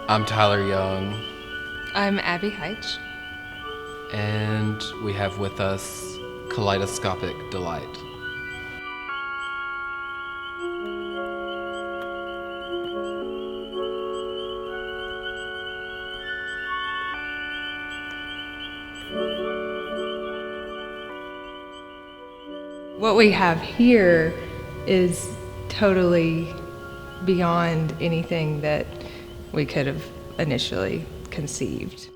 I'm Tyler Young, I'm Abbie Hyche. and we have with us Kaleidoscopic Delight. What we have here is totally beyond anything that we could have initially conceived.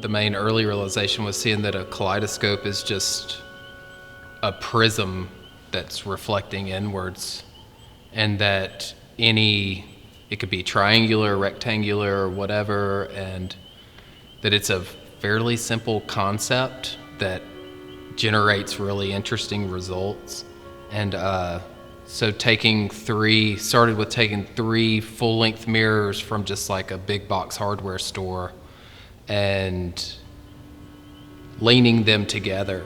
The main early realization was seeing that a kaleidoscope is just a prism that's reflecting inwards, and that it could be triangular, rectangular, or whatever, and that it's a fairly simple concept that generates really interesting results. And so started with taking three full-length mirrors from just like a big box hardware store and leaning them together.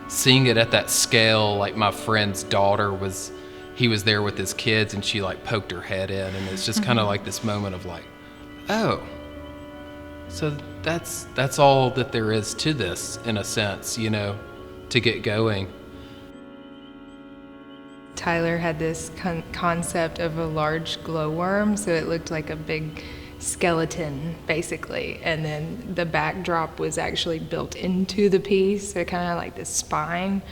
Seeing it at that scale, like my friend's daughter he was there with his kids and she like poked her head in, and it's just kind of like this moment of like, oh, so that's all that there is to this, in a sense, to get going. Tyler had this concept of a large glowworm, so it looked like a big skeleton, basically, and then the backdrop was actually built into the piece, so kind of like this spine.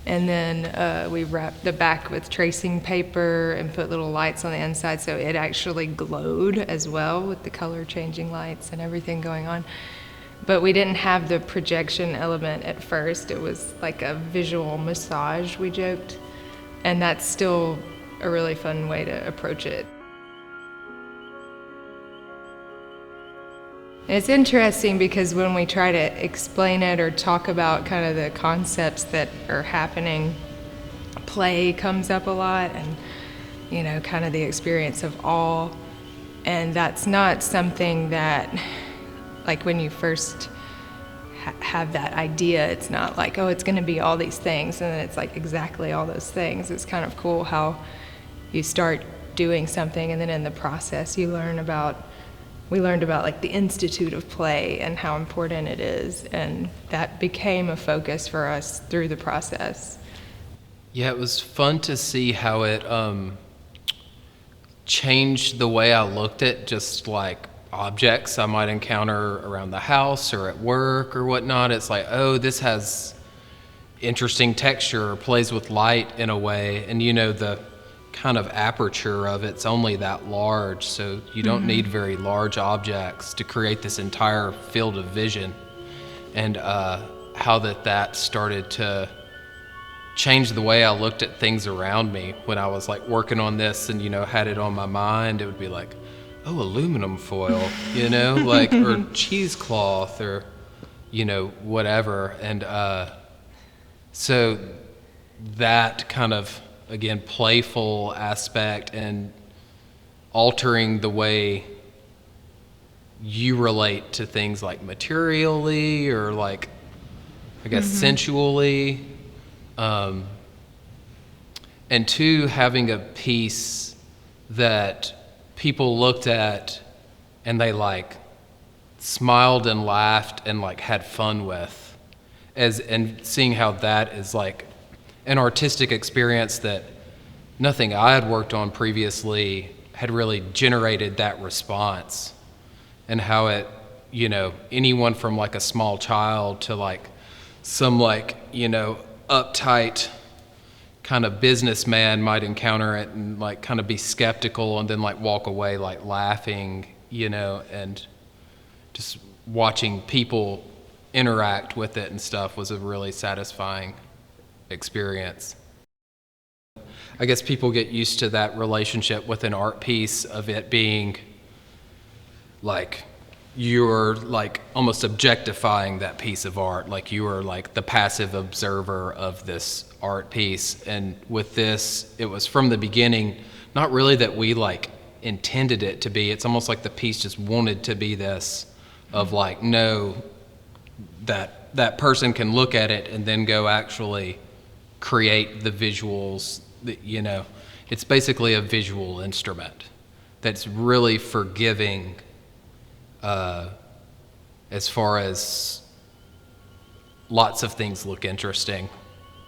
And then we wrapped the back with tracing paper and put little lights on the inside, so it actually glowed as well with the color changing lights and everything going on. But we didn't have the projection element at first. It was like a visual massage, we joked, and that's still a really fun way to approach it. It's interesting because when we try to explain it or talk about kind of the concepts that are happening, play comes up a lot, and kind of the experience of awe. And that's not something that, like, when you first have that idea, it's not like, oh, it's going to be all these things, and then it's like exactly all those things. It's kind of cool how you start doing something, and then in the process we learned about like the Institute of Play and how important it is, and that became a focus for us through the process. Yeah, it was fun to see how it changed the way I looked at just like objects I might encounter around the house or at work or whatnot. It's like, oh, this has interesting texture or plays with light in a way, and the kind of aperture of it's only that large, so you don't need very large objects to create this entire field of vision. And how that started to change the way I looked at things around me when I was like working on this and had it on my mind. It would be like, oh, aluminum foil, like, or cheesecloth, or whatever. And so that kind of, again, playful aspect and altering the way you relate to things like materially or like, I guess, sensually. And two, having a piece that people looked at and they like smiled and laughed and like had fun with, and seeing how that is like an artistic experience that nothing I had worked on previously had really generated that response, and how it, anyone from like a small child to like some like, uptight kind of businessman might encounter it and like kind of be skeptical and then like walk away like laughing, and just watching people interact with it and stuff was a really satisfying experience. I guess people get used to that relationship with an art piece of it being like you're like almost objectifying that piece of art, like you are like the passive observer of this art piece. And with this, it was from the beginning not really that we like intended it to be. It's almost like the piece just wanted to be this, of like, no, that person can look at it and then go actually create the visuals that, it's basically a visual instrument that's really forgiving as far as lots of things look interesting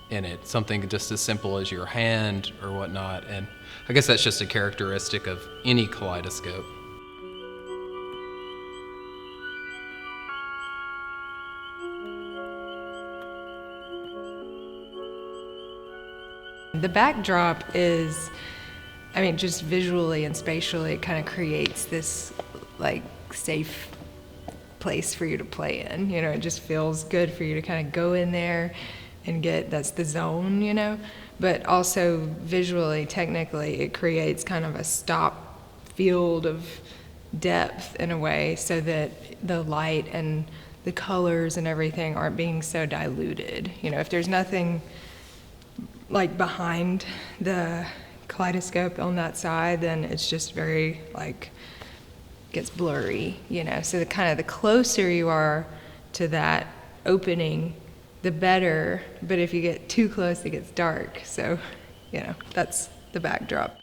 in it. Something just as simple as your hand or whatnot. And I guess that's just a characteristic of any kaleidoscope. The backdrop is, just visually and spatially, it kind of creates this like safe place for you to play in. It just feels good for you to kind of go in there and that's the zone, But also visually, technically, it creates kind of a stop field of depth in a way, so that the light and the colors and everything aren't being so diluted. If there's nothing like behind the kaleidoscope on that side, then it's just very gets blurry, So the closer you are to that opening, the better. But if you get too close, it gets dark. So, that's the backdrop.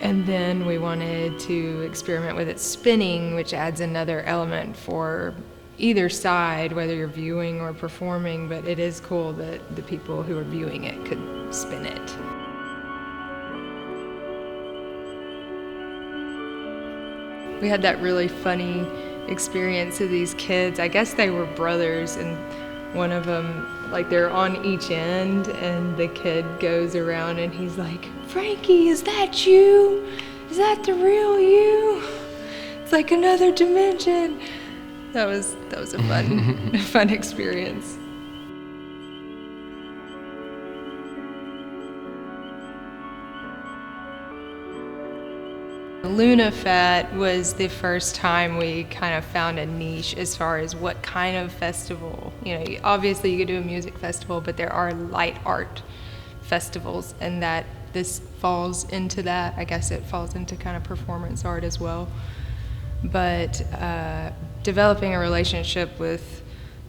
And then we wanted to experiment with it spinning, which adds another element for either side, whether you're viewing or performing, but it is cool that the people who are viewing it could spin it. We had that really funny experience of these kids. I guess they were brothers, and one of them, they're on each end, and the kid goes around and he's like, "Frankie, is that you? Is that the real you? It's like another dimension." That was a fun experience. LunaFet was the first time we kind of found a niche as far as what kind of festival. Obviously you could do a music festival, but there are light art festivals, and that this falls into that. I guess it falls into kind of performance art as well. But developing a relationship with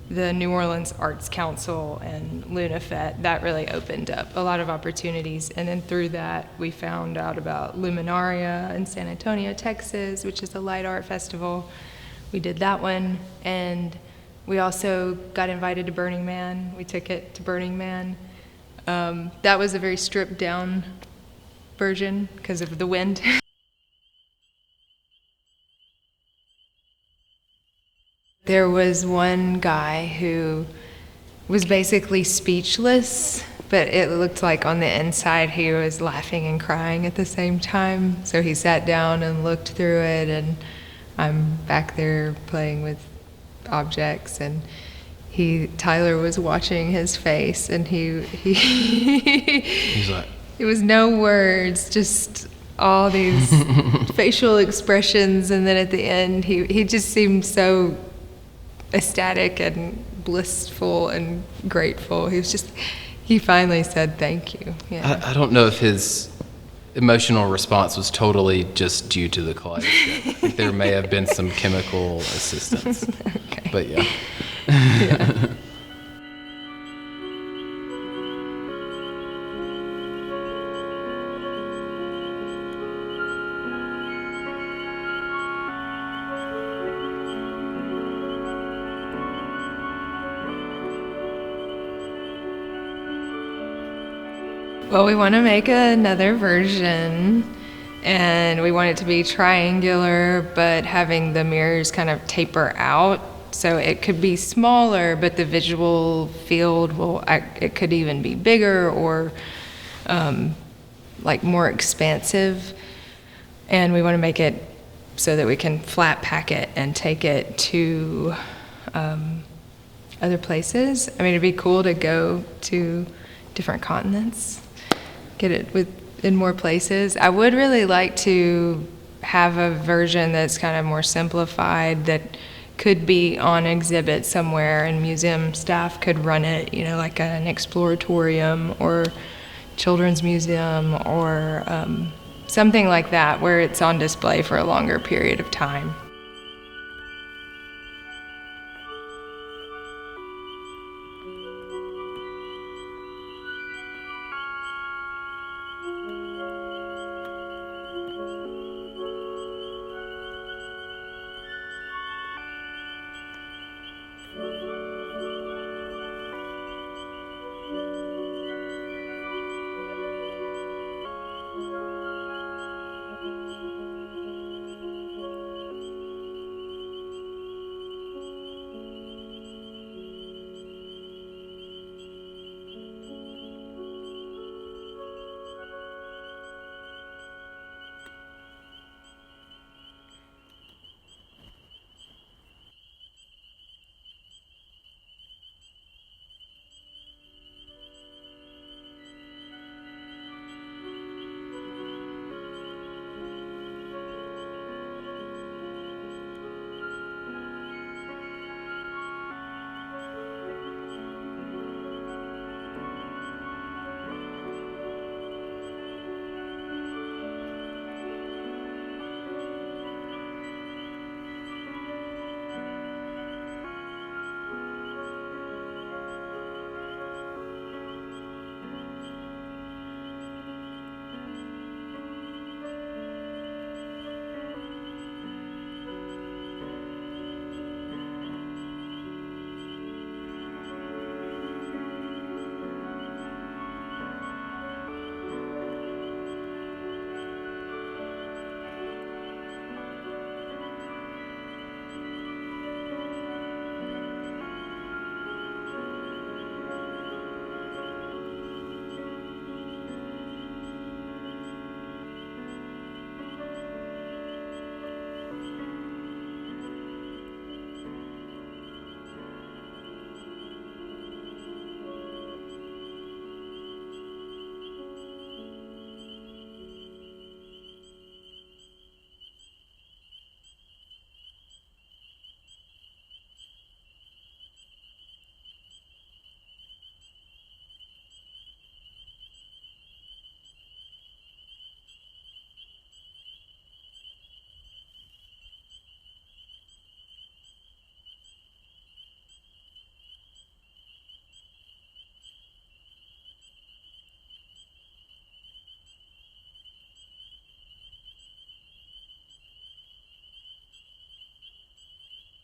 the New Orleans Arts Council and LunaFet, that really opened up a lot of opportunities. And then through that, we found out about Luminaria in San Antonio, Texas, which is a light art festival. We did that one. And we also got invited to Burning Man. We took it to Burning Man. That was a very stripped down version because of the wind. There was one guy who was basically speechless, but it looked like on the inside he was laughing and crying at the same time. So he sat down and looked through it, and I'm back there playing with objects, and Tyler was watching his face, and he's like, it was no words, just all these facial expressions, and then at the end he just seemed so ecstatic and blissful and grateful. He finally said thank you. Yeah. I don't know if his emotional response was totally just due to the kaleidoscope. I think there may have been some chemical assistance. Okay. But yeah. Yeah. Well, we want to make another version, and we want it to be triangular, but having the mirrors kind of taper out, so it could be smaller, but the visual field it could even be bigger or more expansive. And we want to make it so that we can flat pack it and take it to other places. It'd be cool to go to different continents. Get it in more places. I would really like to have a version that's kind of more simplified, that could be on exhibit somewhere, and museum staff could run it, like an exploratorium or children's museum or something like that, where it's on display for a longer period of time.